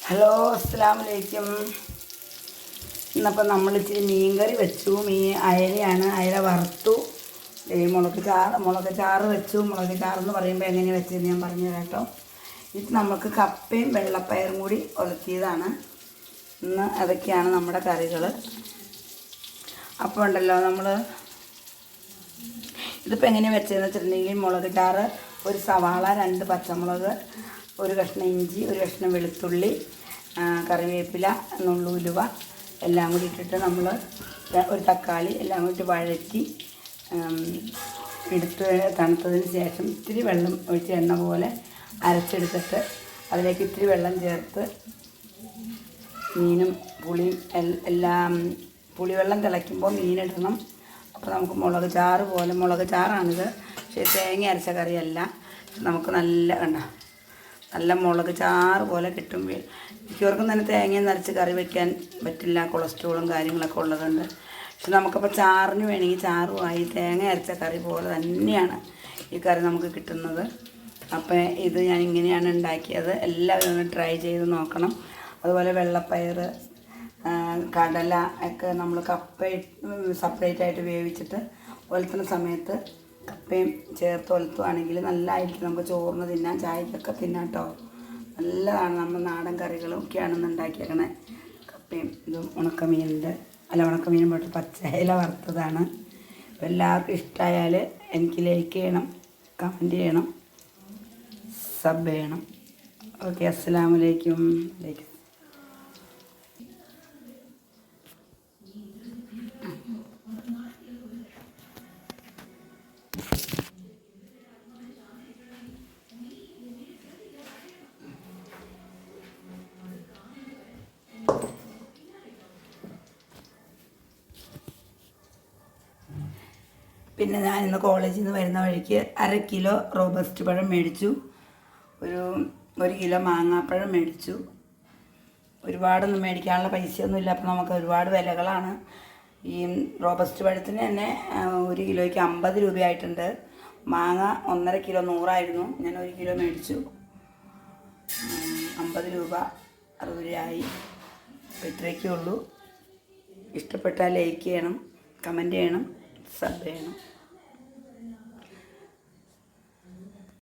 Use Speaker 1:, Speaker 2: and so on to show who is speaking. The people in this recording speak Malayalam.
Speaker 1: ഹലോ, അസ്സലാമു അലൈക്കും. ഇന്നപ്പോൾ നമ്മൾ ഇച്ചിരി മീൻകറി വെച്ചു. അയലയാണ്, അയല വറുത്തു. മുളക് ചാറ് വെച്ചു. മുളക് ചാറെന്ന് പറയുമ്പോൾ എങ്ങനെ വെച്ചതെന്ന് ഞാൻ പറഞ്ഞു തരാം കേട്ടോ. ഇത് നമുക്ക് കപ്പയും വെള്ളപ്പയറും കൂടി ഒലത്തിയതാണ്. ഇന്ന് അതൊക്കെയാണ് നമ്മുടെ കറികൾ. അപ്പോൾ ഉണ്ടല്ലോ, ഇതിപ്പോൾ എങ്ങനെയാണ് വെച്ചതെന്ന് വെച്ചിട്ടുണ്ടെങ്കിൽ, മുളക് ചാറ്, ഒരു സവാള, 2 പച്ചമുളക്, ഒരു കഷ്ണം ഇഞ്ചി, ഒരു കഷ്ണം വെളുത്തുള്ളി, കറിവേപ്പില, നുള്ളുലുവ എല്ലാം കൂടി ഇട്ടിട്ട് നമ്മൾ ഒരു തക്കാളി എല്ലാം കൂടി വഴറ്റി എടുത്ത് തണുത്തതിന് ശേഷം ഇത്തിരി വെള്ളം ഒഴിച്ച് എണ്ണ പോലെ അരച്ചെടുത്തിട്ട് അതിലേക്ക് ഇത്തിരി വെള്ളം ചേർത്ത് മീനും പുളിയും എല്ലാം പുളിവെള്ളം തിളയ്ക്കുമ്പോൾ മീനിടണം. അപ്പോൾ നമുക്ക് മുളക് ചാറാണിത്. പക്ഷേ തേങ്ങ അരച്ച കറിയല്ല. നമുക്ക് നല്ല മുളക് ചാറ് പോലെ കിട്ടും. മിക്കവർക്കും തന്നെ തേങ്ങ നിറച്ച് കറി വയ്ക്കാൻ പറ്റില്ല, കൊളസ്ട്രോളും കാര്യങ്ങളൊക്കെ ഉള്ളതുകൊണ്ട്. പക്ഷെ നമുക്കപ്പോൾ ചാറിന് വേണമെങ്കിൽ ചാറുമായി തേങ്ങ അരച്ച കറി പോലെ തന്നെയാണ് ഈ കറി നമുക്ക് കിട്ടുന്നത്. അപ്പോൾ ഇത് ഞാൻ ഇങ്ങനെയാണ് ഉണ്ടാക്കിയത്. എല്ലാവരും ഒന്ന് ട്രൈ ചെയ്ത് നോക്കണം. അതുപോലെ വെള്ളപ്പയർ, കടല ഒക്കെ നമ്മൾ കപ്പ സെപ്പറേറ്റ് ആയിട്ട് വേവിച്ചിട്ട് ഒലത്തുന്ന സമയത്ത് കപ്പയും ചേർത്ത് ഒലത്തുവാണെങ്കിൽ നല്ലതായിരിക്കും. നമുക്ക് ചോറിന് തിന്നാൻ, ചായക്കൊക്കെ തിന്നാം കേട്ടോ. നല്ലതാണ്. നമ്മൾ നാടൻ കറികളും ഒക്കെയാണെന്ന് ഉണ്ടാക്കിയേക്കണേ. കപ്പയും ഇതും ഉണക്കമീനും പോയിട്ട് പച്ചയില വറുത്തതാണ്. അപ്പോൾ എല്ലാവർക്കും ഇഷ്ടമായാൽ എനിക്ക് ലൈക്ക് ചെയ്യണം, കമൻറ്റ് ചെയ്യണം, സബ് ചെയ്യണം. ഓക്കെ, അസ്സലാമു അലൈക്കും. പിന്നെ ഞാനിന്ന് കോളേജിൽ നിന്ന് വരുന്ന വഴിക്ക് 1/2 കിലോ റോബസ്റ്റ് പഴം മേടിച്ചു. 1 കിലോ മാങ്ങാപ്പഴം മേടിച്ചു. ഒരുപാടൊന്നും മേടിക്കാനുള്ള പൈസയൊന്നുമില്ല. അപ്പോൾ നമുക്ക് ഒരുപാട് വിലകളാണ്. ഈ റോബസ്റ്റ് പഴത്തിന് തന്നെ 1 കിലോയ്ക്ക് 50 രൂപയായിട്ടുണ്ട്. മാങ്ങ 1.5 കിലോ 100 ഞാൻ 1 കിലോ മേടിച്ചു. 50 രൂപ, 60 രൂപയായി. അപ്പോൾ ഇത്രയൊക്കെ ഉള്ളൂ. ഇഷ്ടപ്പെട്ടാൽ ലൈക്ക് ചെയ്യണം, കമൻറ്റ് ചെയ്യണം, സബ് ചെയ്യണം.